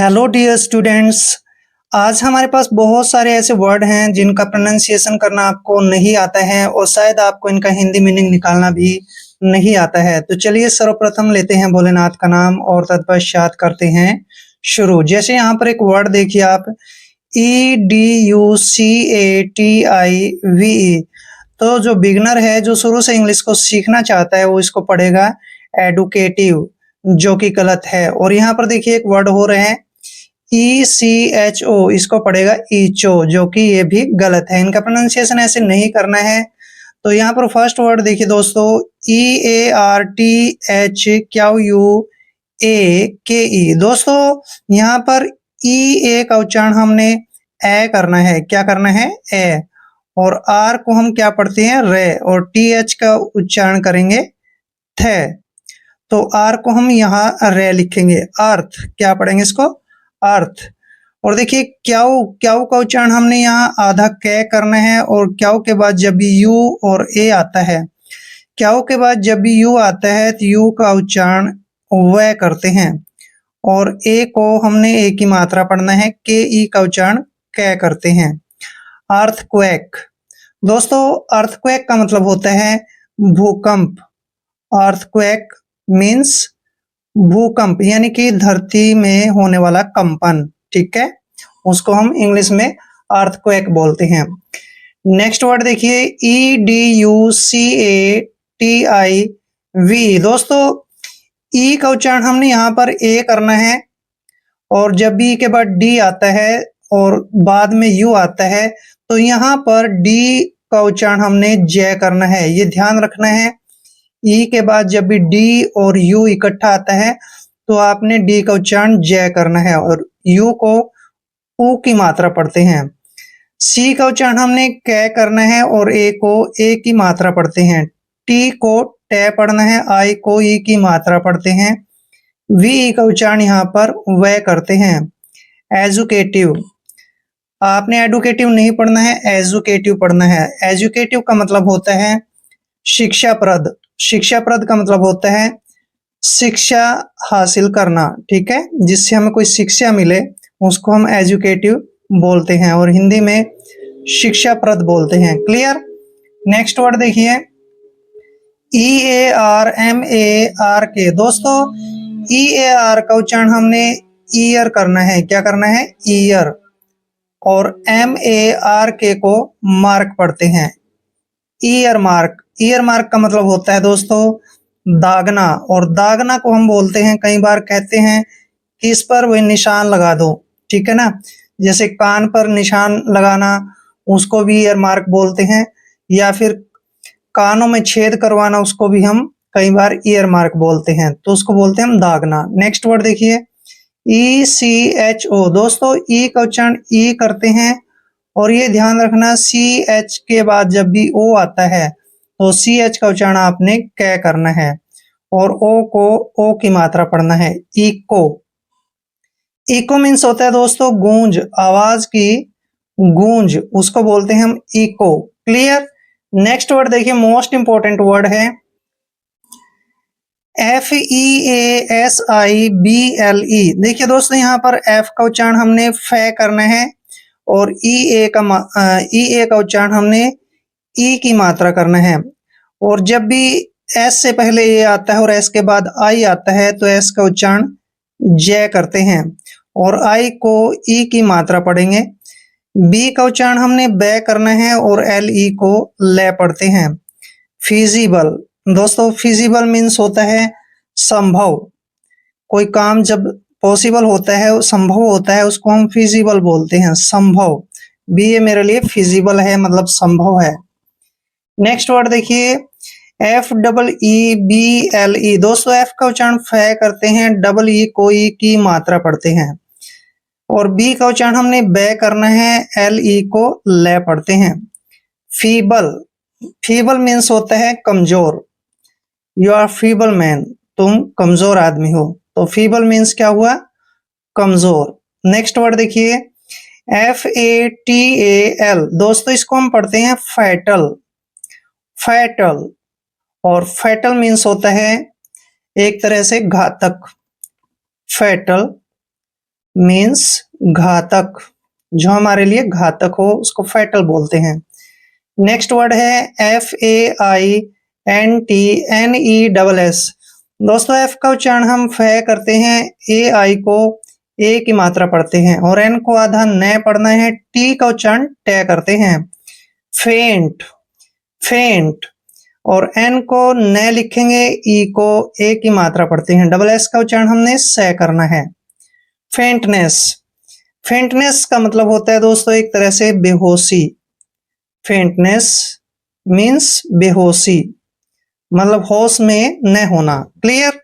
Hello dear students. आज हमारे पास बहुत सारे ऐसे वर्ड हैं जिनका प्रोनाउंसिएशन करना आपको नहीं आता है और शायद आपको इनका हिंदी मीनिंग निकालना भी नहीं आता है। तो चलिए सर्वप्रथम लेते हैं भोलेनाथ का नाम और तत्पश्चात करते हैं शुरू। जैसे यहाँ पर एक वर्ड देखिए आप, EDUCATIVE। तो जो बिगनर है, जो शुरू से इंग्लिश को सीखना चाहता है, वो इसको पढ़ेगा एडुकेटिव, जो कि गलत है। और यहाँ पर देखिए एक वर्ड हो रहे हैं ECHO, इसको पढ़ेगा ईचो, जो कि ये भी गलत है। इनका प्रोनाउंसिएशन ऐसे नहीं करना है। तो यहाँ पर फर्स्ट वर्ड देखिए दोस्तों, EARTHQUAKE। दोस्तों यहाँ पर E का उच्चारण हमने ए करना है। क्या करना है? ए। और आर को हम क्या पढ़ते हैं? रे। और TH का उच्चारण करेंगे थे। तो आर को हम यहाँ रे लिखेंगे। अर्थ, क्या पढ़ेंगे इसको? अर्थ। और देखिए क्याऊ, क्याऊ का उच्चारण हमने यहाँ आधा कै करना है। और क्याऊ के बाद जब भी यू और ए आता है, क्याऊ के बाद जब भी यू आता है तो यू का उच्चारण वह करते हैं। और ए को हमने ए की मात्रा पढ़ना है, के ई का उच्चारण कै करते हैं। अर्थक्वेक। दोस्तों अर्थक्वेक का मतलब होता है भूकंप। अर्थक्वेक मीन्स भूकंप, यानी कि धरती में होने वाला कंपन। ठीक है, उसको हम इंग्लिश में अर्थक्वेक बोलते हैं। नेक्स्ट वर्ड देखिए, EDUCATIV। दोस्तों ई का उच्चारण हमने यहाँ पर ए करना है। और जब बी के बाद डी आता है और बाद में यू आता है, तो यहाँ पर डी का उच्चारण हमने जय करना है। ये ध्यान रखना है। ई के बाद जब भी डी और यू इकट्ठा आता है तो आपने डी का उच्चारण जय करना है और यू को ऊ की मात्रा पढ़ते हैं। सी का उच्चारण हमने कै करना है और ए को ए की मात्रा पढ़ते हैं। टी को टे पढ़ना है, आई को ई की मात्रा पढ़ते हैं। वी का उच्चारण यहाँ पर वह करते हैं। एजुकेटिव, आपने एडुकेटिव नहीं पढ़ना है, एजुकेटिव पढ़ना है। एजुकेटिव का मतलब होता है शिक्षाप्रद। शिक्षाप्रद का मतलब होता है शिक्षा हासिल करना। ठीक है, जिससे हमें कोई शिक्षा मिले उसको हम एजुकेटिव बोलते हैं और हिंदी में शिक्षाप्रद बोलते हैं। क्लियर? नेक्स्ट वर्ड देखिए, EARMARK। दोस्तों EAR का उच्चारण हमने ईयर करना है। क्या करना है? ईयर। और MARK को मार्क पढ़ते हैं। Year mark. ईयर मार्क का मतलब होता है दोस्तों दागना। और दागना को हम बोलते हैं, कई बार कहते हैं कि इस पर वही निशान लगा दो। ठीक है ना, जैसे कान पर निशान लगाना, उसको भी ईयर मार्क बोलते हैं। या फिर कानों में छेद करवाना, उसको भी हम कई बार ईयर मार्क बोलते हैं। तो उसको बोलते हैं हम दागना। नेक्स्ट वर्ड देखिए, ECHO। दोस्तों ई का उच्चारण ई करते हैं और ये ध्यान रखना, CH के बाद जब भी ओ आता है तो CH का उच्चारण आपने कै करना है और ओ को ओ की मात्रा पढ़ना है। इको। इको मीन्स होता है दोस्तों गूंज, आवाज की गूंज, उसको बोलते हैं हम इको। क्लियर? नेक्स्ट वर्ड देखिए, मोस्ट इंपोर्टेंट वर्ड है FEASIBLE। देखिए दोस्तों यहाँ पर F का उच्चारण हमने फे करना है और EA का उच्चारण हमने ई की मात्रा करना है। और जब भी एस से पहले ए आता है और एस के बाद आई आता है तो एस का उच्चारण जय करते हैं और आई को ई की मात्रा पढ़ेंगे। बी का उच्चारण हमने बै करना है और LE को ले पढ़ते हैं। फिजिबल। दोस्तों फिजिबल मीन्स होता है संभव। कोई काम जब पॉसिबल होता है, संभव होता है, उसको हम फिजिबल बोलते हैं, संभव। भी ये मेरे लिए फिजिबल है, मतलब संभव है। नेक्स्ट वर्ड देखिए, FEEBLE। दोस्तों एफ का उच्चारण फे करते हैं, डबल ई को ई की मात्रा पढ़ते हैं। और बी का उच्चारण हमने बै करना है, LE को ले पढ़ते हैं। फीबल। फीबल मीन्स होता है कमजोर। यू आर फीबल मैन, तुम कमजोर आदमी हो। तो फीबल मीन्स क्या हुआ? कमजोर। नेक्स्ट वर्ड देखिए, FATAL। दोस्तों इसको हम पढ़ते हैं फैटल। फैटल। और फैटल मीन्स होता है एक तरह से घातक। फैटल। मीन्स घातक, जो हमारे लिए घातक हो उसको फैटल बोलते हैं। नेक्स्ट वर्ड है FAINTNESS। दोस्तों एफ का उच्चारण हम फे करते हैं, ए आई को ए की मात्रा पढ़ते हैं और एन को आधा न पढ़ना है, टी का उच्चारण टे करते हैं। फेंट, फेंट, और एन को न लिखेंगे, ई को ए की मात्रा पढ़ते हैं। डबल एस का उच्चारण हमने से करना है। फेंटनेस, फेंटनेस का मतलब होता है दोस्तों एक तरह से बेहोशी। फेंटनेस मीन्स बेहोशी, मतलब होश में न होना। क्लियर।